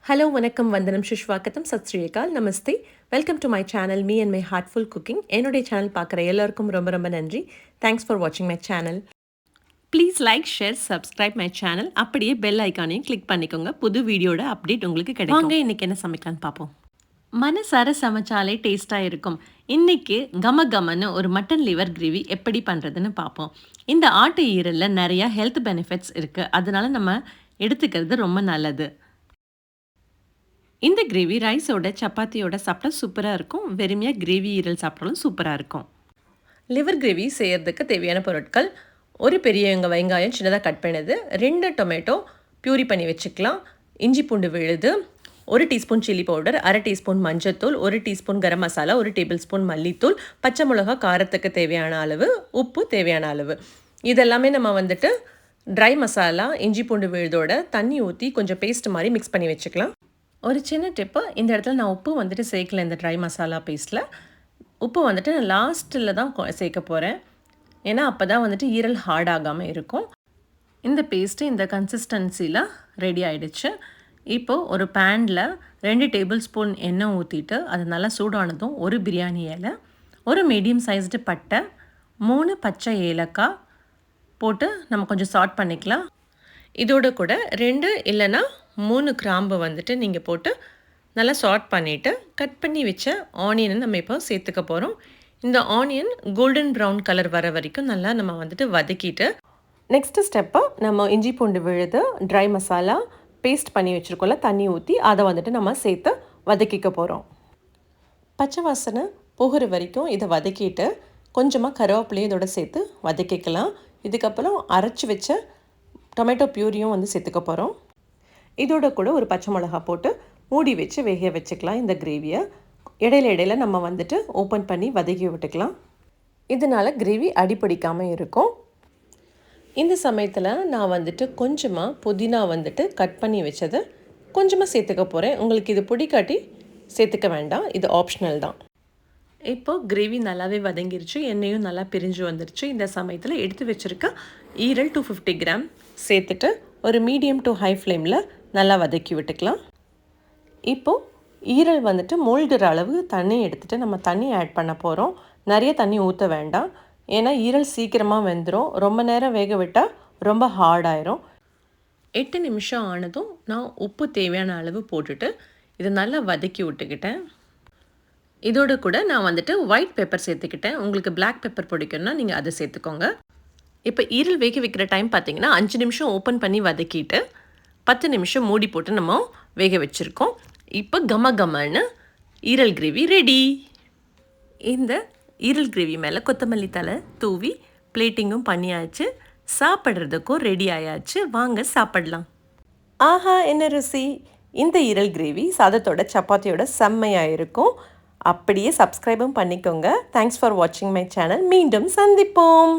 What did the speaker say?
Hello, Vanakkam, Vandanam, Shishwakatam, Sat Sri Akal, Namaste. Welcome to my channel, Me and My Heartful Cooking. என்னுடைய channel பார்க்குற எல்லாருக்கும் ரொம்ப ரொம்ப நன்றி. தேங்க்ஸ் ஃபார் வாட்சிங் my channel. Please like, share, subscribe my channel. அப்படியே bell ஐக்கானையும் click பண்ணிக்கோங்க. புது வீடியோட அப்டேட் உங்களுக்கு கிடைக்கும். வாங்க இன்னைக்கு என்ன சமைக்கலான்னு பார்ப்போம். மனசார சமைச்சாலே டேஸ்ட்டாக இருக்கும். இன்னைக்கு கமன்னு ஒரு மட்டன் லிவர் கிரேவி எப்படி பண்ணுறதுன்னு பார்ப்போம். இந்த ஆட்டு ஈரலில் நிறையா ஹெல்த் பெனிஃபிட்ஸ் இருக்குது. அதனால நம்ம எடுத்துக்கிறது ரொம்ப நல்லது. இந்த கிரேவி ரைஸோட சப்பாத்தியோட சாப்பிட்டா சூப்பராக இருக்கும். வெறுமையாக கிரேவி ஈரல் சாப்பிட்டாலும் சூப்பராக இருக்கும். லிவர் கிரேவி செய்கிறதுக்கு தேவையான பொருட்கள்: ஒரு பெரிய வெங்காயம் சின்னதாக கட் பண்ணது, 2 டொமேட்டோ பியூரி பண்ணி வச்சுக்கலாம், இஞ்சி பூண்டு விழுது, 1 டீஸ்பூன் சில்லி பவுடர், 1/2 டீஸ்பூன் மஞ்சத்தூள், 1 teaspoon garam masala, 1 table spoon மல்லித்தூள், பச்சை மிளகா காரத்துக்கு தேவையான அளவு, உப்பு தேவையான அளவு. இதெல்லாமே நம்ம ட்ரை மசாலா இஞ்சி பூண்டு விழுதோட தண்ணி ஊற்றி கொஞ்சம் பேஸ்ட் மாதிரி மிக்ஸ் பண்ணி வச்சுக்கலாம். ஒரு சின்ன டிப்பு, இந்த இடத்துல நான் உப்பு சேர்க்கல. இந்த ட்ரை மசாலா பேஸ்ட்டில் உப்பு நான் லாஸ்ட்டில் தான் சேர்க்க போகிறேன். ஏன்னா அப்போ தான் ஈரல் ஹார்ட் ஆகாமல் இருக்கும். இந்த பேஸ்ட்டு இந்த கன்சிஸ்டன்சியில் ரெடி ஆகிடுச்சு. இப்போது ஒரு பேனில் 2 டேபிள் ஸ்பூன் எண்ணெய் ஊற்றிட்டு அது நல்லா சூடானதும் ஒரு பிரியாணி இலை, ஒரு மீடியம் சைஸ்டு பட்டை, 3 பச்சை ஏலக்காய் போட்டு நம்ம கொஞ்சம் சாட் பண்ணிக்கலாம். இதோட கூட 2 இல்லைன்னா 3 கிராம்பு நீங்கள் போட்டு நல்லா சாட் பண்ணிவிட்டு கட் பண்ணி வச்ச ஆனியனை நம்ம இப்போ சேர்த்துக்க போகிறோம். இந்த ஆனியன் கோல்டன் ப்ரௌன் கலர் வர வரைக்கும் நல்லா நம்ம வதக்கிட்டு, நெக்ஸ்ட்டு ஸ்டெப்பாக நம்ம இஞ்சி பூண்டு விழுது ட்ரை மசாலா பேஸ்ட் பண்ணி வச்சுருக்கோம்ல, தண்ணி ஊற்றி அதை நம்ம சேர்த்து வதக்கிக்க போகிறோம். பச்சை வாசனை போகிற வரைக்கும் இதை வதக்கிட்டு கொஞ்சமாக கருவேப்பிலையும் இதோட சேர்த்து வதக்கிக்கலாம். இதுக்கப்புறம் அரைச்சி வச்ச டொமேட்டோ பியூரியும் சேர்த்துக்க போகிறோம். இதோட கூட ஒரு பச்சை மிளகா போட்டு மூடி வச்சு வேக வச்சுக்கலாம். இந்த கிரேவியை இடையில நம்ம ஓப்பன் பண்ணி வதக்கி விட்டுக்கலாம். இதனால் கிரேவி அடிப்பிடிக்காமல் இருக்கும். இந்த சமயத்தில் நான் கொஞ்சமாக புதினா கட் பண்ணி வச்சதை கொஞ்சமாக சேர்த்துக்க போகிறேன். உங்களுக்கு இது பிடிக்காட்டி சேர்த்துக்க வேண்டாம், இது ஆப்ஷனல் தான். இப்போது கிரேவி நல்லாவே வதங்கிருச்சு, எண்ணெயும் நல்லா பிரிஞ்சு வந்துருச்சு. இந்த சமயத்தில் எடுத்து வச்சுருக்க ஈரல் 250 கிராம் சேர்த்துட்டு ஒரு மீடியம் டு ஹை ஃப்ளேமில் நல்லா வதக்கி விட்டுக்கலாம். இப்போது ஈரல் மூழ்கிற அளவு தண்ணி எடுத்துகிட்டு நம்ம தண்ணி ஆட் பண்ண போகிறோம். நிறைய தண்ணி ஊற்ற வேண்டாம், ஏன்னா ஈரல் சீக்கிரமாக வெந்துடும். ரொம்ப நேரம் வேக விட்டால் ரொம்ப ஹார்டாயிரும். 8 நிமிஷம் ஆனதும் நான் உப்பு தேவையான அளவு போட்டுட்டு இதை நல்லா வதக்கி விட்டுக்கிட்டேன். இதோடு கூட நான் ஒயிட் பெப்பர் சேர்த்துக்கிட்டேன். உங்களுக்கு பிளாக் பெப்பர் பிடிக்கும்னா நீங்கள் அதை சேர்த்துக்கோங்க. இப்போ ஈரல் வேக வைக்கிற டைம் பார்த்திங்கன்னா 5 நிமிஷம் ஓப்பன் பண்ணி வதக்கிட்டு 10 நிமிஷம் மூடி போட்டு நம்ம வேக வச்சுருக்கோம். இப்போ கமன்னு ஈரல் கிரேவி ரெடி. இந்த ஈரல் கிரேவி மேலே கொத்தமல்லி தலை தூவி பிளேட்டிங்கும் பண்ணியாச்சு. சாப்பிட்றதுக்கும் ரெடி ஆயாச்சு. வாங்க சாப்பிடலாம். ஆஹா, என்ன ருசி! இந்த ஈரல் கிரேவி சாதத்தோட சப்பாத்தியோட செம்மையாக இருக்கும். அப்படியே சப்ஸ்கிரைபும் பண்ணிக்கோங்க. தேங்க்ஸ் ஃபார் வாட்சிங் மை சேனல். மீண்டும் சந்திப்போம்.